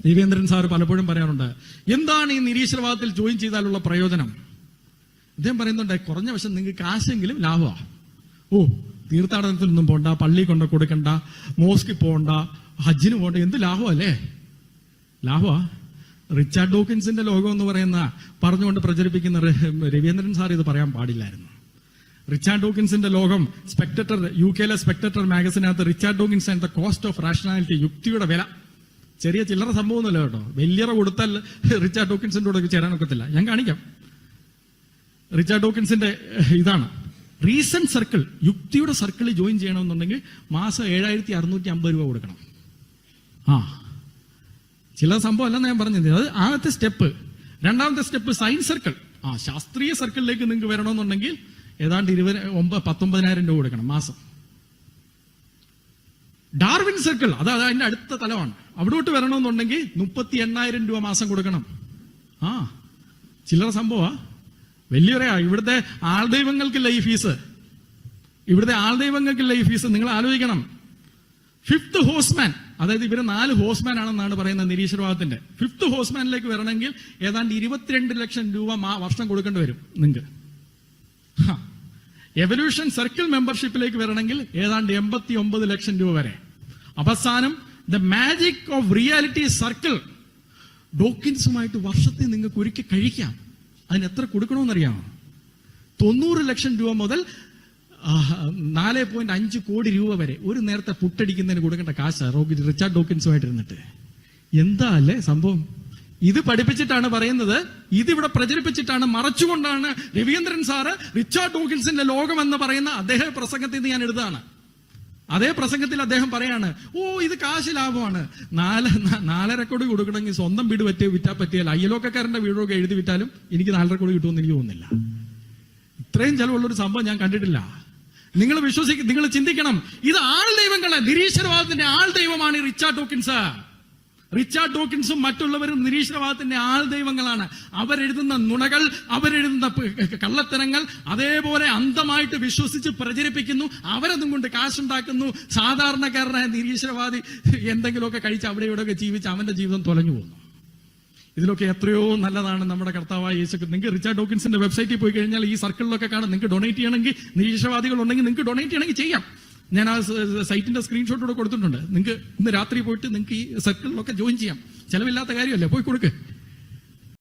Raveendran sir പലപ്പോഴും പറയാറുണ്ട്, എന്താണ് ഈ നിരീശ്വരവാദത്തിൽ ജോയിൻ ചെയ്താലുള്ള പ്രയോജനം? ഇദ്ദേഹം പറയുന്നുണ്ട്, കുറഞ്ഞ വശം നിങ്ങൾക്ക് കാശെങ്കിലും ലാഭമാണ്. തീർത്ഥാടനത്തിനൊന്നും പോകണ്ട, പള്ളി കൊണ്ട് കൊടുക്കണ്ട, മോസ്കിൽ പോകണ്ട, ഹജ്ജിന് പോകണ്ട, എന്ത് ലാഭമല്ലേ? ലാഭമാ. റിച്ചാർഡ് ഡോക്കിൻസിന്റെ ലോകം എന്ന് പറയുന്ന പറഞ്ഞുകൊണ്ട് പ്രചരിപ്പിക്കുന്ന രവീന്ദ്രൻ സാർ ഇത് പറയാൻ പാടില്ലായിരുന്നു. റിച്ചാർഡ് ഡോക്കിൻസിന്റെ ലോകം സ്പെക്ടേറ്റർ, UK സ്പെക്ടേറ്റർ മാഗസിനകത്ത് Richard Dawkins and the cost of rationality, യുക്തിയുടെ വില, ചെറിയ ചില്ലറ സംഭവമൊന്നുമല്ല കേട്ടോ. വലിയറ കൊടുത്താൽ റിച്ചാർഡ് ഡോക്കിൻസിന്റെ കൂടെ ചേരാനൊക്കത്തില്ല. ഞാൻ കാണിക്കാം. റിച്ചാർഡ് ഡോക്കിൻസിന്റെ ഇതാണ് റീസൺ സർക്കിൾ. യുക്തിയുടെ സർക്കിളിൽ ജോയിൻ ചെയ്യണമെന്നുണ്ടെങ്കിൽ മാസം 7650 രൂപ കൊടുക്കണം. ചില സംഭവം അല്ലെന്ന് ഞാൻ പറഞ്ഞത്. അത് ആദ്യത്തെ സ്റ്റെപ്പ്. രണ്ടാമത്തെ സ്റ്റെപ്പ് സയൻസ് സർക്കിൾ. ശാസ്ത്രീയ സർക്കിളിലേക്ക് നിങ്ങൾക്ക് വരണമെന്നുണ്ടെങ്കിൽ ഏതാണ്ട് 19,000 രൂപ കൊടുക്കണം മാസം. ഡാർവിൻ സർക്കിൾ, അത് അതിന്റെ അടുത്ത തലമാണ്. അവിടോട്ട് വരണമെന്നുണ്ടെങ്കിൽ 38,000 രൂപ മാസം കൊടുക്കണം. ചില്ലറ സംഭവ വലിയൊരയാ. ഇവിടുത്തെ ആൾദൈവങ്ങൾക്കില്ല ഈ ഫീസ്. ഇവിടുത്തെ ആൾദൈവങ്ങൾക്കില്ല ഈ ഫീസ്. നിങ്ങൾ ആലോചിക്കണം. 5th ഹോസ്മാൻ, അതായത് ഇവര് 4 ഹോസ്മാൻ ആണെന്നാണ് പറയുന്നത് നിരീശ്വരവാദത്തിന്റെ. 5th ഹോസ്മാനിലേക്ക് വരണമെങ്കിൽ ഏതാണ്ട് 22 ലക്ഷം രൂപ വർഷം കൊടുക്കേണ്ടി വരും നിങ്ങൾക്ക്. എവല്യൂഷൻ സർക്കിൾ മെമ്പർഷിപ്പിലേക്ക് വരണമെങ്കിൽ ഏതാണ്ട് 89 ലക്ഷം രൂപ വരെ. അവസാനം the magic of reality circle ഡോക്കിൻസുമായിട്ട് വർഷത്തിൽ നിങ്ങൾക്ക് ഒരുക്കി കഴിക്കാം. അതിന് എത്ര കൊടുക്കണമെന്നറിയാമോ? 90 ലക്ഷം രൂപ മുതൽ 4.5 കോടി രൂപ വരെ ഒരു നേരത്തെ പുട്ടടിക്കുന്നതിന് കൊടുക്കേണ്ട കാശ് റിച്ചാർഡ് ഡോക്കിൻസുമായിട്ട് ഇരുന്നിട്ട്. എന്താ അല്ലേ സംഭവം? ഇത് പഠിപ്പിച്ചിട്ടാണ് പറയുന്നത്, ഇതിവിടെ പ്രചരിപ്പിച്ചിട്ടാണ്, മറച്ചുകൊണ്ടാണ് രവീന്ദ്രൻ സാറ് റിച്ചാർഡ് ഡോക്കിൻസിന്റെ ലോകം എന്ന് പറയുന്ന അദ്ദേഹം പ്രസംഗത്തിൽ നിന്ന് ഞാൻ എഴുതാണ്. അതേ പ്രസംഗത്തിൽ അദ്ദേഹം പറയാണ്, ഇത് കാശ് ലാഭമാണ്. 4.5 കോടി കൊടുക്കണമെങ്കിൽ സ്വന്തം വീട് വിറ്റാൽ പറ്റിയല്ല. അയ്യലോക്കാരന്റെ വീടൊക്കെ എഴുതി വിറ്റാലും എനിക്ക് 4.5 കോടി കിട്ടുമെന്ന് എനിക്ക് തോന്നുന്നില്ല. ഇത്രയും ചെലവുള്ളൊരു സംഭവം ഞാൻ കണ്ടിട്ടില്ല. നിങ്ങൾ നിങ്ങൾ ചിന്തിക്കണം. ഇത് ആൾ ദൈവങ്ങളെ, നിരീശ്വരവാദത്തിന്റെ ആൾ ദൈവമാണ് ഈ റിച്ചാർഡ് ഡോക്കിൻസ്. റിച്ചാർഡ് ഡോക്കിൻസും മറ്റുള്ളവരും നിരീശ്വരവാദത്തിന്റെ ആൾ ദൈവങ്ങളാണ്. അവരെഴുതുന്ന നുണകൾ, അവരെഴുതുന്ന കള്ളത്തരങ്ങൾ അതേപോലെ അന്ധമായിട്ട് വിശ്വസിച്ച് പ്രചരിപ്പിക്കുന്നു. അവരതും കൊണ്ട് കാശുണ്ടാക്കുന്നു. സാധാരണക്കാരനായ നിരീശ്വരവാദി എന്തെങ്കിലുമൊക്കെ കഴിച്ച് അവിടെ ഇവിടെയൊക്കെ ജീവിച്ച് അവന്റെ ജീവിതം തൊലഞ്ഞു പോകുന്നു. ഇതിലൊക്കെ എത്രയോ നല്ലതാണ് നമ്മുടെ കർത്താവായ യേശു. നിങ്ങൾക്ക് റിച്ചാർഡ് ഡോക്കിൻസിന്റെ വെബ്സൈറ്റിൽ പോയി കഴിഞ്ഞാൽ ഈ സർക്കിളിലൊക്കെ കാണാം. നിങ്ങൾക്ക് ഡൊണേറ്റ് ചെയ്യണമെങ്കിൽ, നിരീശ്വരവാദികൾ ഉണ്ടെങ്കിൽ നിങ്ങൾക്ക് ഡൊണേറ്റ് ചെയ്യണമെങ്കിൽ ചെയ്യാം. ഞാൻ ആ സൈറ്റിന്റെ സ്ക്രീൻഷോട്ട് കൂടെ കൊടുത്തിട്ടുണ്ട്. നിങ്ങൾക്ക് ഇന്ന് രാത്രി പോയിട്ട് നിങ്ങൾക്ക് ഈ സർക്കിളിലൊക്കെ ജോയിൻ ചെയ്യാം. ചെലവില്ലാത്ത കാര്യമല്ലേ, പോയി കൊടുക്ക്.